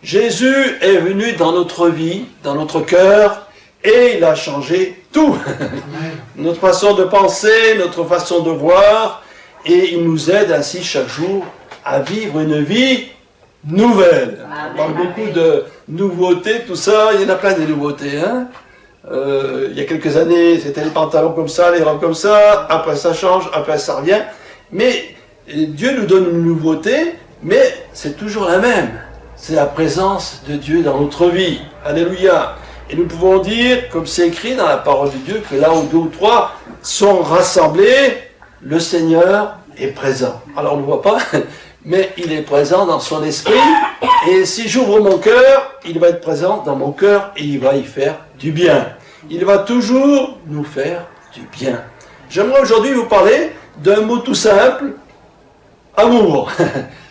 Jésus est venu dans notre vie, dans notre cœur, et il a changé tout. Notre façon de penser, notre façon de voir, et il nous aide ainsi chaque jour à vivre une vie nouvelle. On parle beaucoup de nouveautés, tout ça, il y en a plein de nouveautés. Hein. Il y a quelques années, c'était les pantalons comme ça, les robes comme ça, après ça change, après ça revient. Mais Dieu nous donne une nouveauté, mais c'est toujours la même. C'est la présence de Dieu dans notre vie. Alléluia. Et nous pouvons dire, comme c'est écrit dans la parole de Dieu, que là où 2 ou 3 sont rassemblés, le Seigneur est présent. Alors on ne le voit pas, mais il est présent dans son esprit. Et si j'ouvre mon cœur, il va être présent dans mon cœur et il va y faire du bien. Il va toujours nous faire du bien. J'aimerais aujourd'hui vous parler d'un mot tout simple, amour.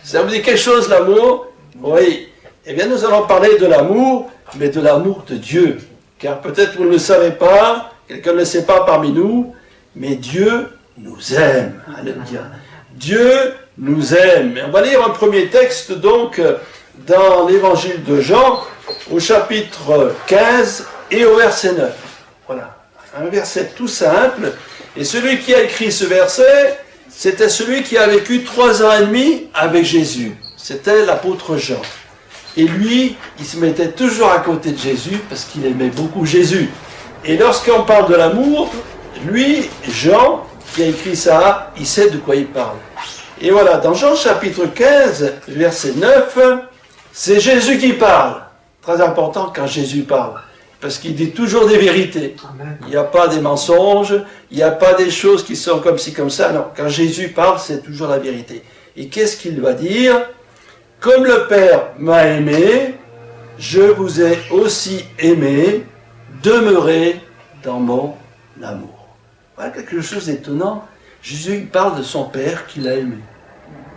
Ça vous dit quelque chose, l'amour? Oui. Eh bien, nous allons parler de l'amour, mais de l'amour de Dieu. Car peut-être vous ne le savez pas, quelqu'un ne le sait pas parmi nous, mais Dieu nous aime. Alléluia. Dieu nous aime. Et on va lire un premier texte, donc, dans l'évangile de Jean, au chapitre 15 et au verset 9. Voilà. Un verset tout simple. Et celui qui a écrit ce verset, c'était celui qui a vécu 3 ans et demi avec Jésus. C'était l'apôtre Jean. Et lui, il se mettait toujours à côté de Jésus parce qu'il aimait beaucoup Jésus. Et lorsqu'on parle de l'amour, lui, Jean, qui a écrit ça, il sait de quoi il parle. Et voilà, dans Jean chapitre 15, verset 9, c'est Jésus qui parle. Très important quand Jésus parle. Parce qu'il dit toujours des vérités. Amen. Il n'y a pas des mensonges, il n'y a pas des choses qui sont comme ci, comme ça. Non, quand Jésus parle, c'est toujours la vérité. Et qu'est-ce qu'il va dire? Comme le Père m'a aimé, je vous ai aussi aimé, demeurez dans mon amour. Voilà quelque chose d'étonnant. Jésus parle de son Père qu'il a aimé.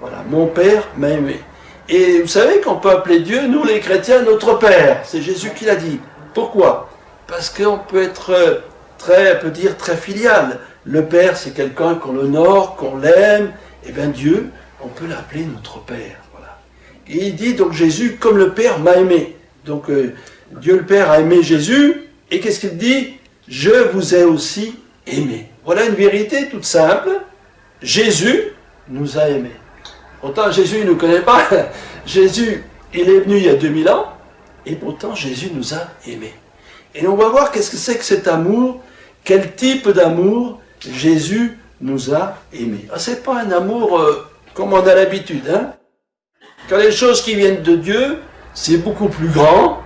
Voilà, mon Père m'a aimé. Et vous savez qu'on peut appeler Dieu, nous les chrétiens, notre Père. C'est Jésus qui l'a dit. Pourquoi? Parce qu'on peut être très filial. Le Père, c'est quelqu'un qu'on l'honore, qu'on l'aime. Et bien Dieu, on peut l'appeler notre Père. Voilà. Et il dit donc Jésus, comme le Père m'a aimé. Donc Dieu le Père a aimé Jésus. Et qu'est-ce qu'il dit? Je vous ai aussi aimé. Voilà une vérité toute simple. Jésus nous a aimés. Pourtant Jésus il ne nous connaît pas. Jésus, il est venu il y a 2000 ans. Et pourtant, Jésus nous a aimés. Et on va voir qu'est-ce que c'est que cet amour, quel type d'amour Jésus nous a aimés. Ah, ce n'est pas un amour comme on a l'habitude. Hein? Quand les choses qui viennent de Dieu, c'est beaucoup plus grand,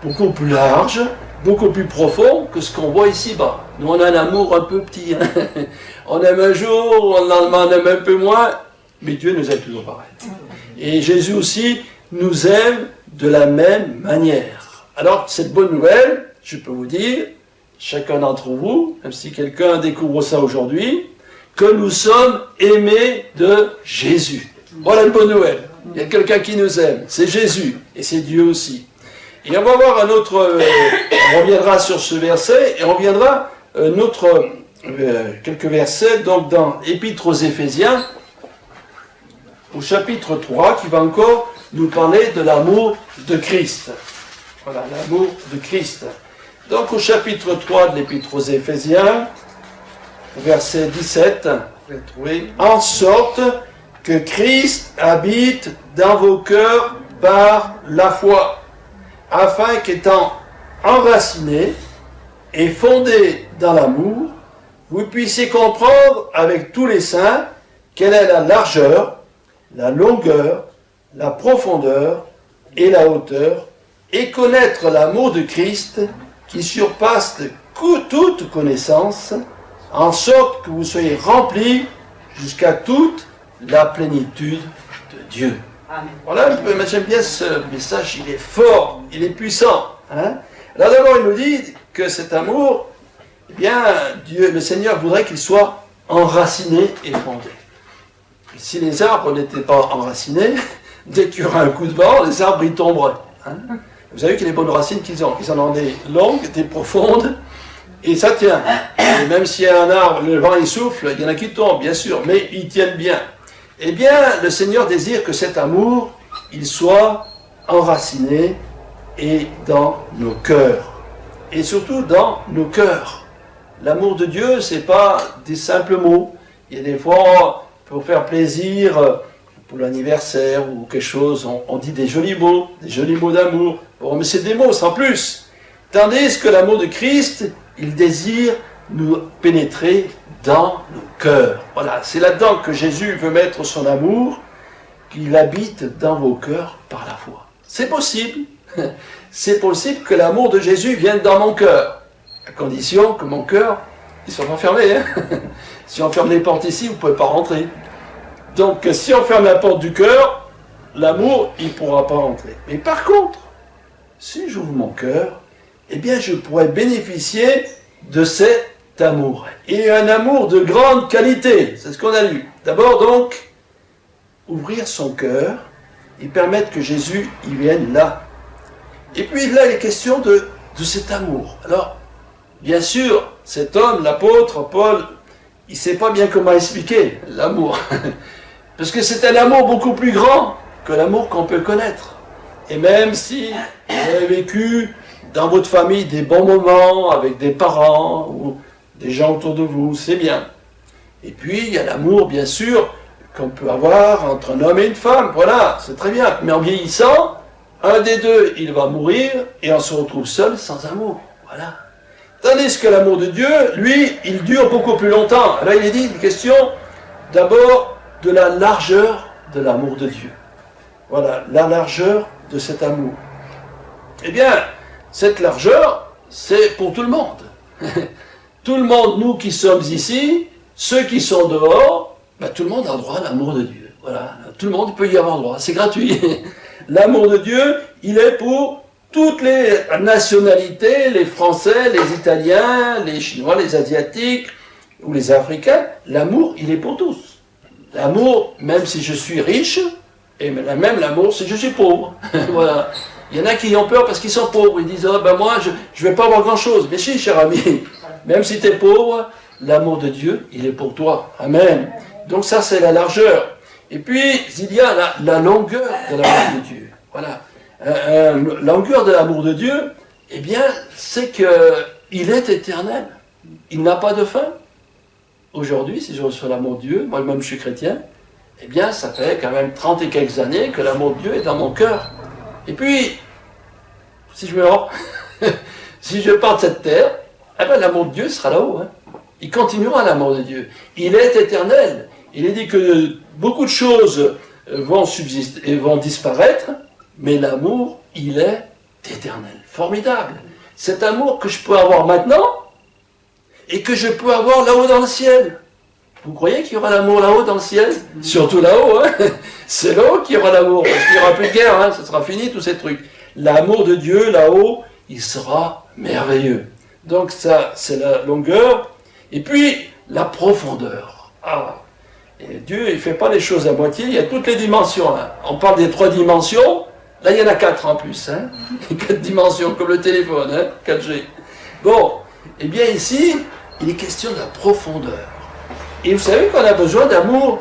beaucoup plus large, beaucoup plus profond que ce qu'on voit ici-bas. Nous, on a un amour un peu petit. Hein? On aime un jour, on aime un peu moins, mais Dieu nous aime toujours pareil. Et Jésus aussi nous aime de la même manière. Alors, cette bonne nouvelle, je peux vous dire, chacun d'entre vous, même si quelqu'un découvre ça aujourd'hui, que nous sommes aimés de Jésus. Voilà une bonne nouvelle. Il y a quelqu'un qui nous aime, c'est Jésus, et c'est Dieu aussi. Et on va voir un autre, on reviendra sur ce verset, et on reviendra quelques versets, donc dans l'Épître aux Éphésiens, au chapitre 3, qui va encore nous parler de l'amour de Christ. Voilà, l'amour de Christ. Donc au chapitre 3 de l'Épître aux Éphésiens, verset 17, vous allez trouver, en sorte que Christ habite dans vos cœurs par la foi, afin qu'étant enracinés et fondés dans l'amour, vous puissiez comprendre avec tous les saints quelle est la largeur, la longueur, la profondeur et la hauteur, et connaître l'amour de Christ qui surpasse toute connaissance, en sorte que vous soyez remplis jusqu'à toute la plénitude de Dieu. Amen. Voilà un peu, j'aime bien ce message, il est fort, il est puissant. Hein? Là d'abord il nous dit que cet amour, eh bien, Dieu, le Seigneur voudrait qu'il soit enraciné et fondé. Et si les arbres n'étaient pas enracinés, dès qu'il y aura un coup de vent, les arbres y tomberaient. Hein? Vous savez qu'il y a les bonnes racines qu'ils ont. Ils en ont des longues, des profondes, et ça tient. Et même s'il y a un arbre, le vent il souffle, il y en a qui tombent, bien sûr, mais ils tiennent bien. Eh bien, le Seigneur désire que cet amour, il soit enraciné et dans nos cœurs. Et surtout dans nos cœurs. L'amour de Dieu, ce n'est pas des simples mots. Il y a des fois, pour faire plaisir, pour l'anniversaire ou quelque chose, on dit des jolis mots d'amour. Bon, mais c'est des mots sans plus. Tandis que l'amour de Christ, il désire nous pénétrer dans nos cœurs. Voilà, c'est là-dedans que Jésus veut mettre son amour, qu'il habite dans vos cœurs par la foi. C'est possible. C'est possible que l'amour de Jésus vienne dans mon cœur, à condition que mon cœur, il soit pas fermé. Hein. Si on ferme les portes ici, vous ne pouvez pas rentrer. Donc, si on ferme la porte du cœur, l'amour, il ne pourra pas rentrer. Mais par contre, si j'ouvre mon cœur, eh bien, je pourrais bénéficier de cet amour. Et un amour de grande qualité. C'est ce qu'on a lu. D'abord, donc, ouvrir son cœur et permettre que Jésus y vienne là. Et puis là, il est question de cet amour. Alors, bien sûr, cet homme, l'apôtre Paul, il ne sait pas bien comment expliquer l'amour. Parce que c'est un amour beaucoup plus grand que l'amour qu'on peut connaître. Et même si vous avez vécu dans votre famille des bons moments avec des parents ou des gens autour de vous, c'est bien. Et puis, il y a l'amour, bien sûr, qu'on peut avoir entre un homme et une femme. Voilà, c'est très bien. Mais en vieillissant, un des deux, il va mourir et on se retrouve seul sans amour. Voilà. Tandis que l'amour de Dieu, lui, il dure beaucoup plus longtemps. Là, il est dit une question d'abord de la largeur de l'amour de Dieu. Voilà, la largeur de cet amour. Eh bien, cette largeur, c'est pour tout le monde. Tout le monde, nous qui sommes ici, ceux qui sont dehors, ben, tout le monde a droit à l'amour de Dieu. Voilà, tout le monde peut y avoir droit, c'est gratuit. L'amour de Dieu, il est pour toutes les nationalités, les Français, les Italiens, les Chinois, les Asiatiques ou les Africains. L'amour, il est pour tous. L'amour, même si je suis riche, et même l'amour si je suis pauvre. Voilà. Il y en a qui ont peur parce qu'ils sont pauvres. Ils disent, oh, ben moi, je ne vais pas avoir grand-chose. Mais si, cher ami, même si tu es pauvre, l'amour de Dieu, il est pour toi. Amen. Donc ça, c'est la largeur. Et puis, il y a la longueur de l'amour de Dieu. Voilà. La longueur de l'amour de Dieu, eh bien, c'est qu'il est éternel. Il n'a pas de fin. Aujourd'hui, si je reçois l'amour de Dieu, moi-même je suis chrétien, eh bien, ça fait quand même 30 et quelques années que l'amour de Dieu est dans mon cœur. Et puis, si je meurs, si je pars de cette terre, eh bien, l'amour de Dieu sera là-haut. Hein. Il continuera l'amour de Dieu. Il est éternel. Il est dit que beaucoup de choses vont subsister et vont disparaître, mais l'amour, il est éternel. Formidable. Cet amour que je peux avoir maintenant et que je peux avoir là-haut dans le ciel. Vous croyez qu'il y aura l'amour là-haut dans le ciel? Surtout là-haut, hein. C'est là-haut qu'il y aura l'amour, parce qu'il n'y aura plus de guerre, hein. Ça sera fini tous ces trucs. L'amour de Dieu là-haut, il sera merveilleux. Donc ça, c'est la longueur, et puis la profondeur. Ah, et Dieu, il ne fait pas les choses à moitié, il y a toutes les dimensions. Hein. On parle des 3 dimensions, là il y en a 4 en plus. Hein. 4 dimensions, comme le téléphone, hein, 4G. Bon, eh bien ici, il est question de la profondeur. Et vous savez qu'on a besoin d'amour,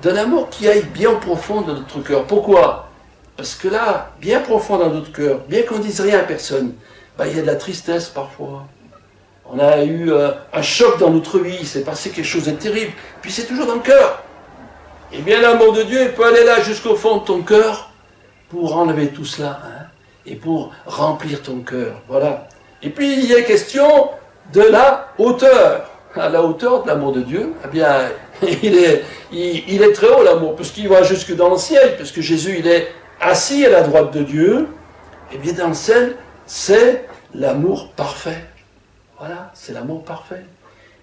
d'un amour qui aille bien profond dans notre cœur. Pourquoi? Parce que là, bien profond dans notre cœur, bien qu'on ne dise rien à personne, ben, il y a de la tristesse parfois. On a eu un choc dans notre vie, il s'est passé quelque chose de terrible, puis c'est toujours dans le cœur. Et bien l'amour de Dieu, il peut aller là jusqu'au fond de ton cœur pour enlever tout cela, hein, et pour remplir ton cœur. Voilà. Et puis il y a question de la hauteur. À la hauteur de l'amour de Dieu, eh bien, il est très haut l'amour, puisqu'il va jusque dans le ciel, puisque Jésus, il est assis à la droite de Dieu. Eh bien, dans le ciel, c'est l'amour parfait. Voilà, c'est l'amour parfait.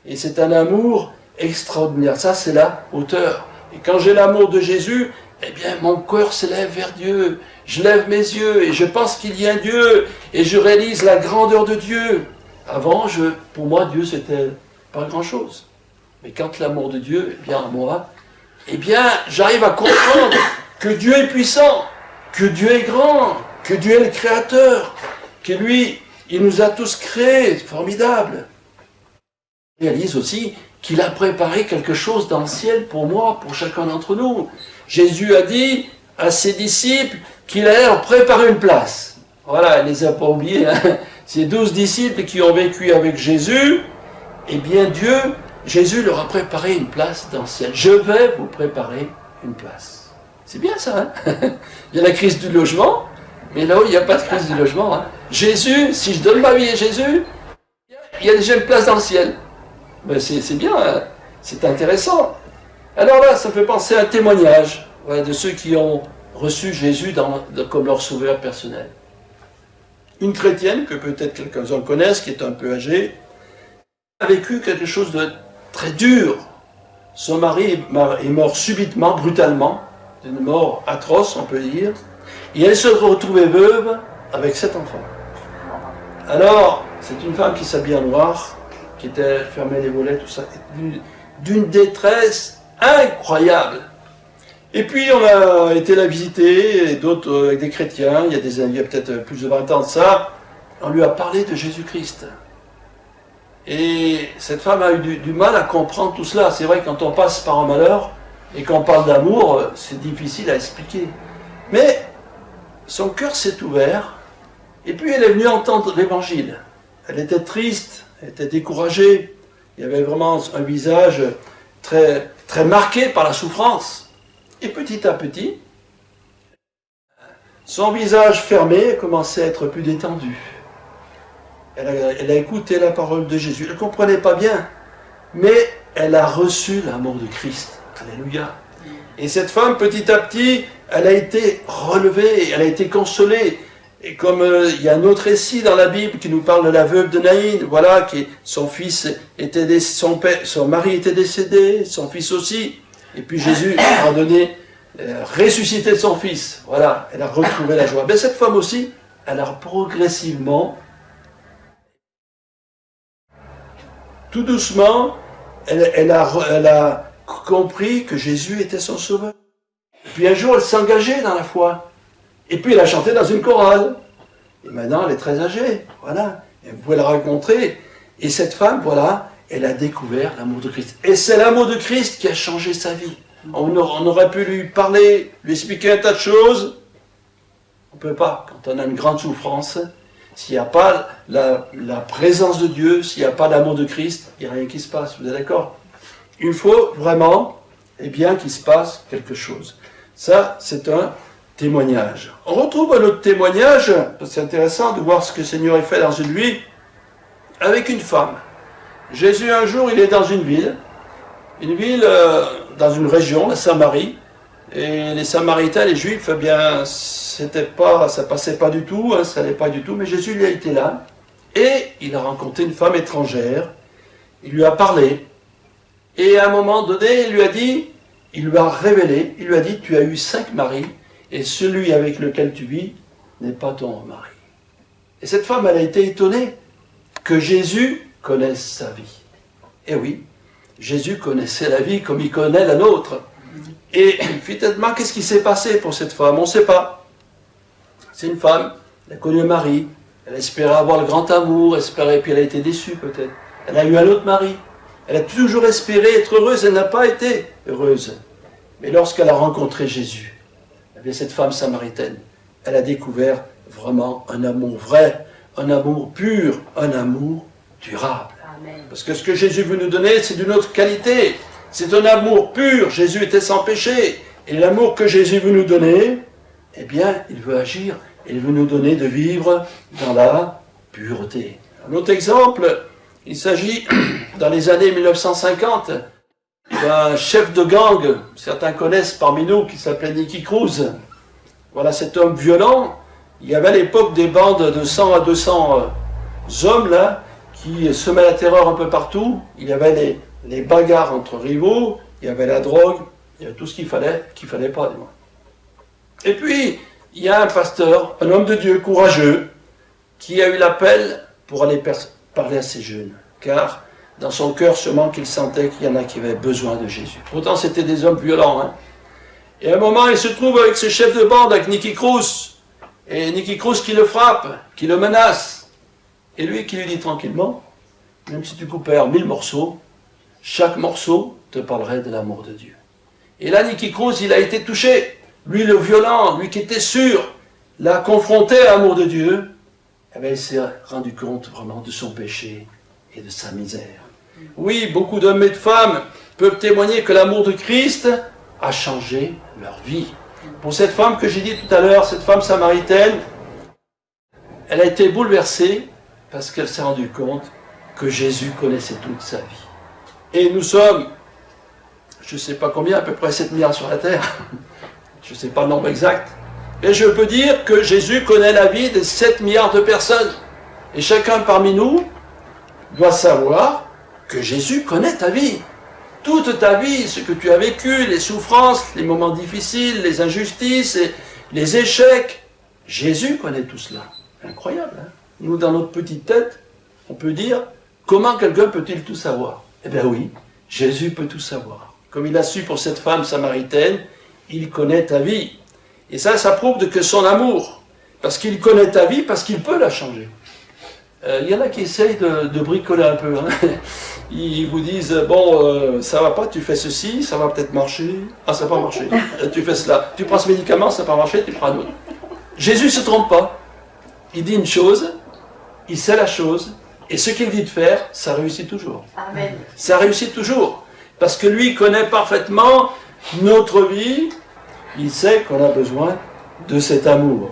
Et c'est un amour extraordinaire. Ça, c'est la hauteur. Et quand j'ai l'amour de Jésus, eh bien, mon cœur s'élève vers Dieu. Je lève mes yeux et je pense qu'il y a un Dieu. Et je réalise la grandeur de Dieu. Avant, pour moi, Dieu, c'était pas grand-chose. Mais quand l'amour de Dieu vient à moi, eh bien, j'arrive à comprendre que Dieu est puissant, que Dieu est grand, que Dieu est le Créateur, que lui, il nous a tous créés, formidable. Il réalise aussi qu'il a préparé quelque chose dans le ciel pour moi, pour chacun d'entre nous. Jésus a dit à ses disciples, qu'il allait leur préparer une place. Voilà, il ne les a pas oubliés. Hein. Ces 12 disciples qui ont vécu avec Jésus, eh bien Jésus leur a préparé une place dans le ciel. Je vais vous préparer une place. C'est bien ça, hein. Il y a la crise du logement, mais là-haut, il n'y a pas de crise du logement. Hein. Jésus, si je donne ma vie à Jésus, il y a déjà une place dans le ciel. Ben c'est bien, hein. C'est intéressant. Alors là, ça fait penser à un témoignage de ceux qui ont reçu Jésus comme leur sauveur personnel. Une chrétienne, que peut-être quelques-uns connaissent, qui est un peu âgée, a vécu quelque chose de très dur. Son mari est mort subitement, brutalement, d'une mort atroce, on peut dire, et elle se retrouvait veuve avec 7 enfants. Alors, c'est une femme qui s'habille en noir, qui était fermée les volets, tout ça, d'une détresse incroyable. Et puis on a été la visiter, et d'autres avec des chrétiens, il y a peut-être plus de 20 ans de ça, on lui a parlé de Jésus-Christ. Et cette femme a eu du mal à comprendre tout cela. C'est vrai, quand on passe par un malheur, et qu'on parle d'amour, c'est difficile à expliquer. Mais son cœur s'est ouvert, et puis elle est venue entendre l'évangile. Elle était triste, elle était découragée, il y avait vraiment un visage très, très marqué par la souffrance. Et petit à petit, son visage fermé commençait à être plus détendu. Elle a écouté la parole de Jésus. Elle ne comprenait pas bien, mais elle a reçu l'amour de Christ. Alléluia. Et cette femme, petit à petit, elle a été relevée, elle a été consolée. Et comme il y a un autre récit dans la Bible qui nous parle de la veuve de Naïn, voilà, son mari était décédé, son fils aussi. Et puis Jésus a ressuscité son fils. Voilà, elle a retrouvé la joie. Mais cette femme aussi, elle a progressivement, tout doucement, elle a compris que Jésus était son sauveur. Et puis un jour, elle s'est engagée dans la foi. Et puis elle a chanté dans une chorale. Et maintenant, elle est très âgée. Voilà. Et vous pouvez la rencontrer. Et cette femme, voilà, elle a découvert l'amour de Christ. Et c'est l'amour de Christ qui a changé sa vie. On aurait pu lui parler, lui expliquer un tas de choses. On ne peut pas. Quand on a une grande souffrance, s'il n'y a pas la présence de Dieu, s'il n'y a pas l'amour de Christ, il n'y a rien qui se passe. Vous êtes d'accord? Il faut vraiment, qu'il se passe quelque chose. Ça, c'est un témoignage. On retrouve un autre témoignage, c'est intéressant de voir ce que le Seigneur a fait dans une vie, avec une femme. Jésus, un jour, il est dans une ville dans une région, la Samarie, et les Samaritains, les Juifs, ça passait pas du tout, ça n'allait pas du tout, mais Jésus, il a été là, et il a rencontré une femme étrangère, il lui a parlé, et à un moment donné, il lui a dit, tu as eu 5 maris, et celui avec lequel tu vis n'est pas ton mari. Et cette femme, elle a été étonnée que Jésus connaisse sa vie. Et oui, Jésus connaissait la vie comme il connaît la nôtre. Et finalement, qu'est-ce qui s'est passé pour cette femme? On ne sait pas. C'est une femme, elle a connu un mari, elle espérait avoir le grand amour, puis elle a été déçue peut-être. Elle a eu un autre mari. Elle a toujours espéré être heureuse, elle n'a pas été heureuse. Mais lorsqu'elle a rencontré Jésus, cette femme samaritaine, elle a découvert vraiment un amour vrai, un amour pur, un amour durable. Amen. Parce que ce que Jésus veut nous donner, c'est d'une autre qualité. C'est un amour pur. Jésus était sans péché. Et l'amour que Jésus veut nous donner, il veut agir. Il veut nous donner de vivre dans la pureté. Un autre exemple, il s'agit, dans les années 1950, d'un chef de gang, certains connaissent parmi nous, qui s'appelait Nicky Cruz. Voilà cet homme violent. Il y avait à l'époque des bandes de 100 à 200 hommes là, qui semaient la terreur un peu partout. Il y avait les bagarres entre rivaux, il y avait la drogue, il y avait tout ce qu'il fallait pas. Et puis, il y a un pasteur, un homme de Dieu courageux, qui a eu l'appel pour aller parler à ces jeunes. Car dans son cœur, sûrement qu'il sentait qu'il y en a qui avaient besoin de Jésus. Pourtant, c'était des hommes violents. Et à un moment, il se trouve avec ce chef de bande, avec Nicky Cruz. Et Nicky Cruz qui le frappe, qui le menace. Et lui qui lui dit tranquillement, même si tu coupais en 1000 morceaux, chaque morceau te parlerait de l'amour de Dieu. Et là, Nicky Cruz, il a été touché. Lui, le violent, lui qui était sûr l'a confronté à l'amour de Dieu, eh bien, il s'est rendu compte vraiment de son péché et de sa misère. Oui, beaucoup d'hommes et de femmes peuvent témoigner que l'amour de Christ a changé leur vie. Pour cette femme que j'ai dit tout à l'heure, cette femme samaritaine, elle a été bouleversée parce qu'elle s'est rendue compte que Jésus connaissait toute sa vie. Et nous sommes, je ne sais pas combien, à peu près 7 milliards sur la terre, je ne sais pas le nombre exact, et je peux dire que Jésus connaît la vie de 7 milliards de personnes. Et chacun parmi nous doit savoir que Jésus connaît ta vie. Toute ta vie, ce que tu as vécu, les souffrances, les moments difficiles, les injustices, les échecs. Jésus connaît tout cela. Incroyable, hein? Nous, dans notre petite tête, on peut dire, comment quelqu'un peut-il tout savoir? Eh bien oui, Jésus peut tout savoir. Comme il a su pour cette femme samaritaine, il connaît ta vie. Et ça prouve que son amour, parce qu'il connaît ta vie, parce qu'il peut la changer. Il y en a qui essayent de bricoler un peu. Hein. Ils vous disent, bon, ça va pas, tu fais ceci, ça va peut-être marcher. Ah, ça va pas marcher. Tu fais cela. Tu prends ce médicament, ça va pas marcher, tu prends un autre. Jésus ne se trompe pas. Il dit une chose, il sait la chose, et ce qu'il dit de faire, ça réussit toujours. Amen. Ça réussit toujours. Parce que lui connaît parfaitement notre vie, il sait qu'on a besoin de cet amour.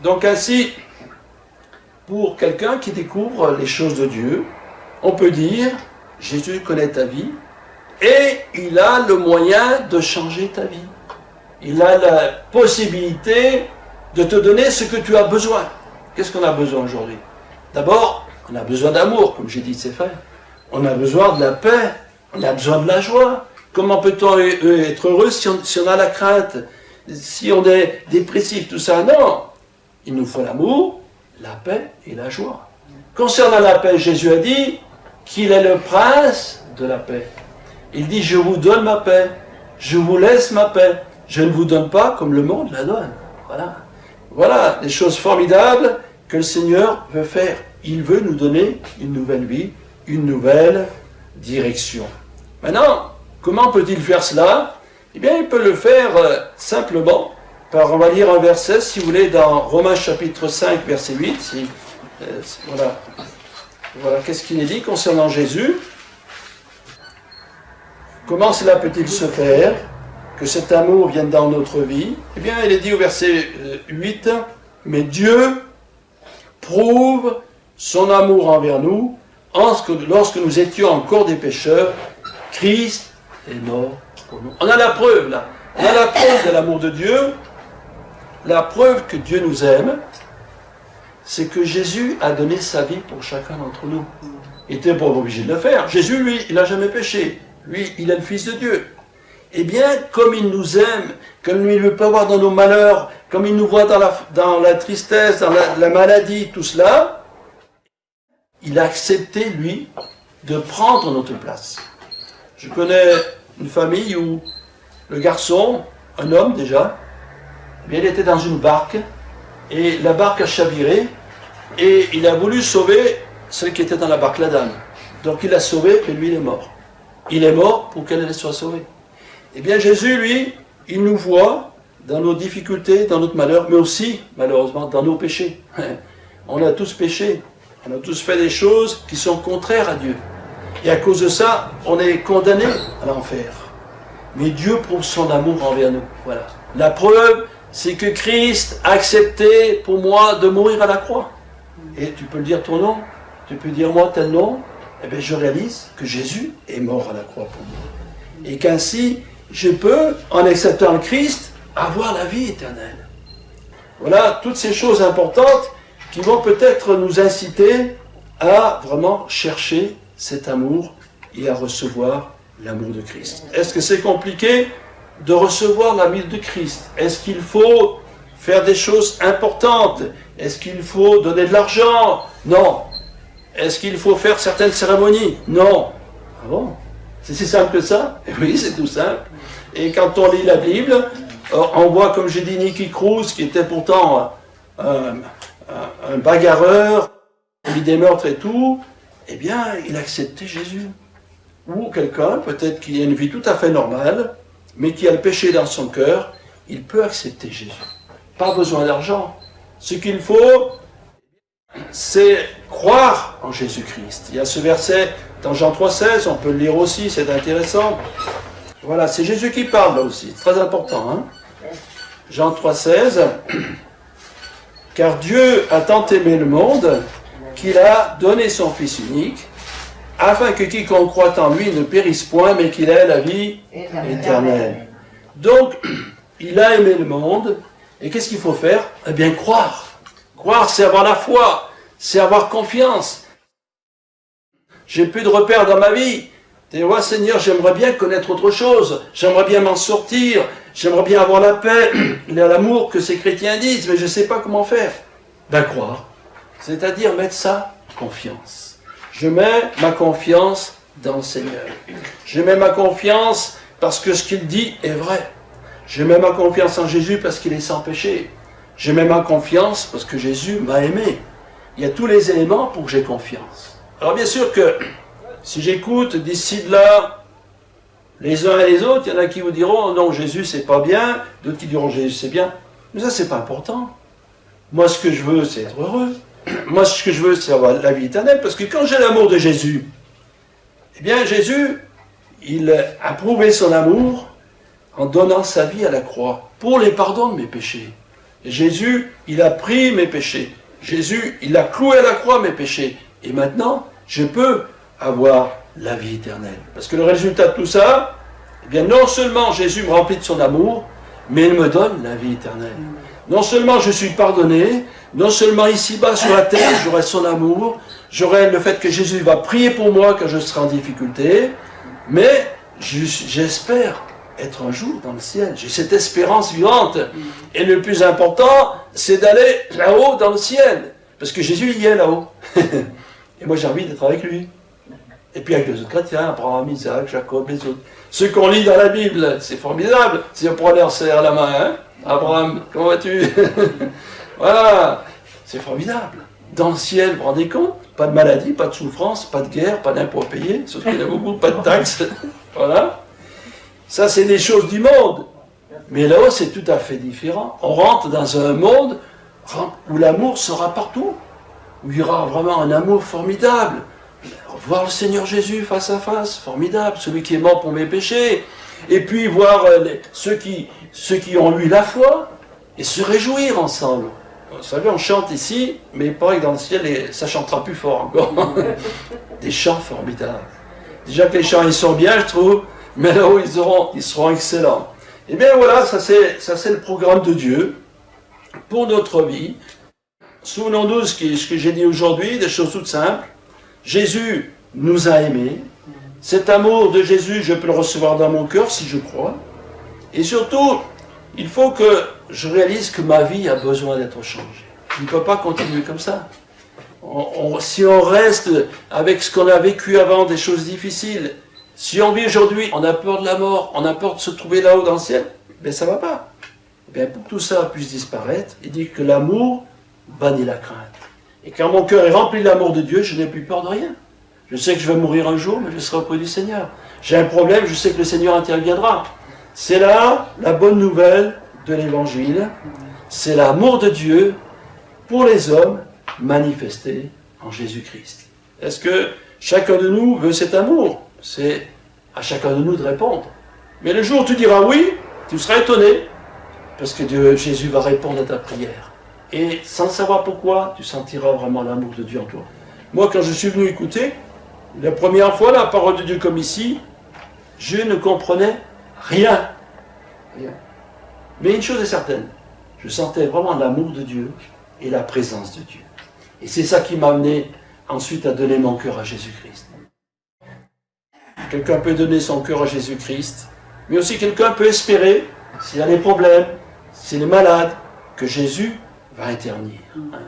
Donc ainsi, pour quelqu'un qui découvre les choses de Dieu, on peut dire, Jésus connaît ta vie, et il a le moyen de changer ta vie. Il a la possibilité de te donner ce que tu as besoin. Qu'est-ce qu'on a besoin aujourd'hui? D'abord, on a besoin d'amour, comme j'ai dit de ses frères. On a besoin de la paix, on a besoin de la joie. Comment peut-on être heureux si on a la crainte, si on est dépressif, tout ça? Non, il nous faut l'amour, la paix et la joie. Concernant la paix, Jésus a dit qu'il est le prince de la paix. Il dit, je vous donne ma paix, je vous laisse ma paix, je ne vous donne pas comme le monde la donne. Voilà. Voilà les choses formidables que le Seigneur veut faire. Il veut nous donner une nouvelle vie, une nouvelle direction. Maintenant, comment peut-il faire cela? Eh bien, il peut le faire simplement par, on va lire un verset, si vous voulez, dans Romains chapitre 5, verset 8. Voilà, voilà qu'est-ce qu'il est dit concernant Jésus. Comment cela peut-il se faire, que cet amour vienne dans notre vie? Eh bien, il est dit au verset 8, « Mais Dieu prouve son amour envers nous, lorsque nous étions encore des pécheurs, Christ est mort pour nous. » On a la preuve, là. On a la preuve de l'amour de Dieu. La preuve que Dieu nous aime, c'est que Jésus a donné sa vie pour chacun d'entre nous. Il n'était pas obligé de le faire. Jésus, lui, il n'a jamais péché. Lui, il est le Fils de Dieu. Eh bien, comme il nous aime, comme il veut pas voir dans nos malheurs, comme il nous voit dans la tristesse, dans la maladie, tout cela, il a accepté, lui, de prendre notre place. Je connais une famille où le garçon, un homme déjà, eh bien, il était dans une barque, et la barque a chaviré, et il a voulu sauver celle qui était dans la barque, la dame. Donc il l'a sauvée, et lui, il est mort. Il est mort pour qu'elle soit sauvée. Eh bien, Jésus, lui, il nous voit dans nos difficultés, dans notre malheur, mais aussi, malheureusement, dans nos péchés. On a tous péché. On a tous fait des choses qui sont contraires à Dieu. Et à cause de ça, on est condamné à l'enfer. Mais Dieu prouve son amour envers nous. Voilà. La preuve, c'est que Christ a accepté pour moi de mourir à la croix. Et tu peux le dire ton nom, tu peux dire moi tel nom. Eh bien, je réalise que Jésus est mort à la croix pour moi. Et qu'ainsi, je peux, en acceptant le Christ, avoir la vie éternelle. Voilà toutes ces choses importantes qui vont peut-être nous inciter à vraiment chercher cet amour et à recevoir l'amour de Christ. Est-ce que c'est compliqué de recevoir l'amour de Christ? Est-ce qu'il faut faire des choses importantes? Est-ce qu'il faut donner de l'argent? Non. Est-ce qu'il faut faire certaines cérémonies? Non. Ah bon? C'est si simple que ça? Oui, c'est tout simple. Et quand on lit la Bible, on voit, comme j'ai dit, Nicky Cruz, qui était pourtant un bagarreur, il des meurtres et tout, eh bien, il acceptait Jésus. Ou quelqu'un, peut-être qui a une vie tout à fait normale, mais qui a le péché dans son cœur, il peut accepter Jésus. Pas besoin d'argent, Ce qu'il faut, c'est croire en Jésus-Christ. Il y a ce verset dans Jean 3,16, on peut le lire aussi, c'est intéressant. Voilà, c'est Jésus qui parle là aussi, c'est très important. Hein? Jean 3,16, car Dieu a tant aimé le monde qu'il a donné son Fils unique, afin que quiconque croit en lui ne périsse point, mais qu'il ait la vie éternelle. Donc, il a aimé le monde, et qu'est-ce qu'il faut faire? Eh bien, croire. Croire, c'est avoir la foi, c'est avoir confiance. J'ai plus de repères dans ma vie. Tu vois, Seigneur, j'aimerais bien connaître autre chose, j'aimerais bien m'en sortir, j'aimerais bien avoir la paix, l'amour que ces chrétiens disent, mais je ne sais pas comment faire. Ben, croire. C'est-à-dire mettre ça en confiance. Je mets ma confiance dans le Seigneur. Je mets ma confiance parce que ce qu'il dit est vrai. Je mets ma confiance en Jésus parce qu'il est sans péché. Je mets ma confiance parce que Jésus m'a aimé. Il y a tous les éléments pour que j'ai confiance. Alors bien sûr que si j'écoute d'ici de là les uns et les autres, il y en a qui vous diront non, Jésus c'est pas bien, d'autres qui diront Jésus c'est bien. Mais ça c'est pas important. Moi ce que je veux c'est être heureux. Moi ce que je veux c'est avoir la vie éternelle, parce que quand j'ai l'amour de Jésus, eh bien Jésus, il a prouvé son amour en donnant sa vie à la croix pour les pardons de mes péchés. Et Jésus, il a pris mes péchés. Jésus, il a cloué à la croix mes péchés. Et maintenant, je peux avoir la vie éternelle. Parce que le résultat de tout ça, eh bien, non seulement Jésus me remplit de son amour, mais il me donne la vie éternelle. Non seulement je suis pardonné, non seulement ici-bas sur la terre, j'aurai son amour, j'aurai le fait que Jésus va prier pour moi quand je serai en difficulté, mais j'espère être un jour dans le ciel. J'ai cette espérance vivante. Et le plus important, c'est d'aller là-haut dans le ciel. Parce que Jésus, il y est là-haut. Et moi, j'ai envie d'être avec lui. Et puis avec les autres chrétiens, Abraham, Isaac, Jacob, les autres. Ceux qu'on lit dans la Bible, c'est formidable. Si on prend leur serre la main, hein? Abraham, comment vas-tu? Voilà, c'est formidable. Dans le ciel, vous vous rendez compte? Pas de maladie, pas de souffrance, pas de guerre, pas d'impôts à payer, sauf qu'il y en a beaucoup, pas de taxes. Voilà. Ça, c'est des choses du monde. Mais là-haut, c'est tout à fait différent. On rentre dans un monde où l'amour sera partout. Où il y aura vraiment un amour formidable. Voir le Seigneur Jésus face à face, formidable. Celui qui est mort pour mes péchés. Et puis voir ceux qui ont eu la foi et se réjouir ensemble. Vous savez, on chante ici, mais pareil que dans le ciel, ça chantera plus fort encore. Des chants formidables. Déjà que les chants, ils sont bien, je trouve. Mais là-haut, ils seront excellents. Et bien voilà, ça c'est le programme de Dieu pour notre vie. Souvenons-nous ce que j'ai dit aujourd'hui, des choses toutes simples. Jésus nous a aimés. Cet amour de Jésus, je peux le recevoir dans mon cœur si je crois. Et surtout, il faut que je réalise que ma vie a besoin d'être changée. Je ne peux pas continuer comme ça. Si on reste avec ce qu'on a vécu avant, des choses difficiles, si on vit aujourd'hui, on a peur de la mort, on a peur de se trouver là-haut dans le ciel, bien ça ne va pas. Bien, pour que tout ça puisse disparaître, il dit que l'amour bannit la crainte. Et quand mon cœur est rempli de l'amour de Dieu, je n'ai plus peur de rien. Je sais que je vais mourir un jour, mais je serai auprès du Seigneur. J'ai un problème, je sais que le Seigneur interviendra. C'est là la bonne nouvelle de l'Évangile. C'est l'amour de Dieu pour les hommes manifesté en Jésus-Christ. Est-ce que chacun de nous veut cet amour? C'est à chacun de nous de répondre. Mais le jour où tu diras oui, tu seras étonné, parce que Jésus va répondre à ta prière. Et sans savoir pourquoi, tu sentiras vraiment l'amour de Dieu en toi. Moi, quand je suis venu écouter, la première fois, la parole de Dieu comme ici, je ne comprenais rien. Rien. Mais une chose est certaine, je sentais vraiment l'amour de Dieu et la présence de Dieu. Et c'est ça qui m'a amené ensuite à donner mon cœur à Jésus-Christ. Quelqu'un peut donner son cœur à Jésus-Christ, mais aussi quelqu'un peut espérer, s'il y a des problèmes, s'il est malade, que Jésus va intervenir.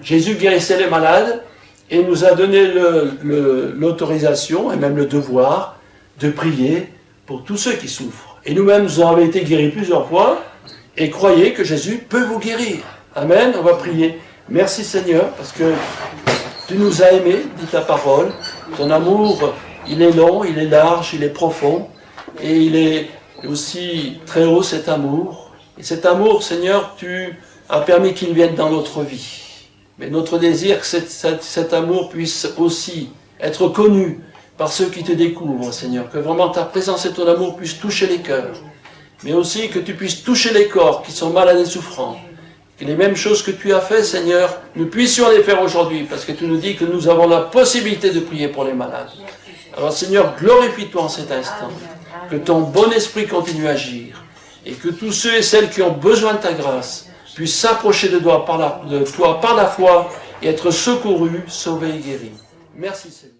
Jésus guérissait les malades et nous a donné l'autorisation et même le devoir de prier pour tous ceux qui souffrent. Et nous-mêmes, nous avons été guéris plusieurs fois et croyez que Jésus peut vous guérir. Amen, on va prier. Merci Seigneur, parce que tu nous as aimés, dit ta parole. Ton amour, il est long, il est large, il est profond. Et il est aussi très haut, cet amour. Et cet amour, Seigneur, tu a permis qu'il vienne dans notre vie. Mais notre désir, que cet amour puisse aussi être connu par ceux qui te découvrent, Seigneur. Que vraiment ta présence et ton amour puissent toucher les cœurs. Mais aussi que tu puisses toucher les corps qui sont malades et souffrants. Que les mêmes choses que tu as fait, Seigneur, nous puissions les faire aujourd'hui. Parce que tu nous dis que nous avons la possibilité de prier pour les malades. Alors Seigneur, glorifie-toi en cet instant. Que ton bon esprit continue à agir. Et que tous ceux et celles qui ont besoin de ta grâce puissent s'approcher de toi par la foi et être secourus, sauvés et guéris. Merci Seigneur.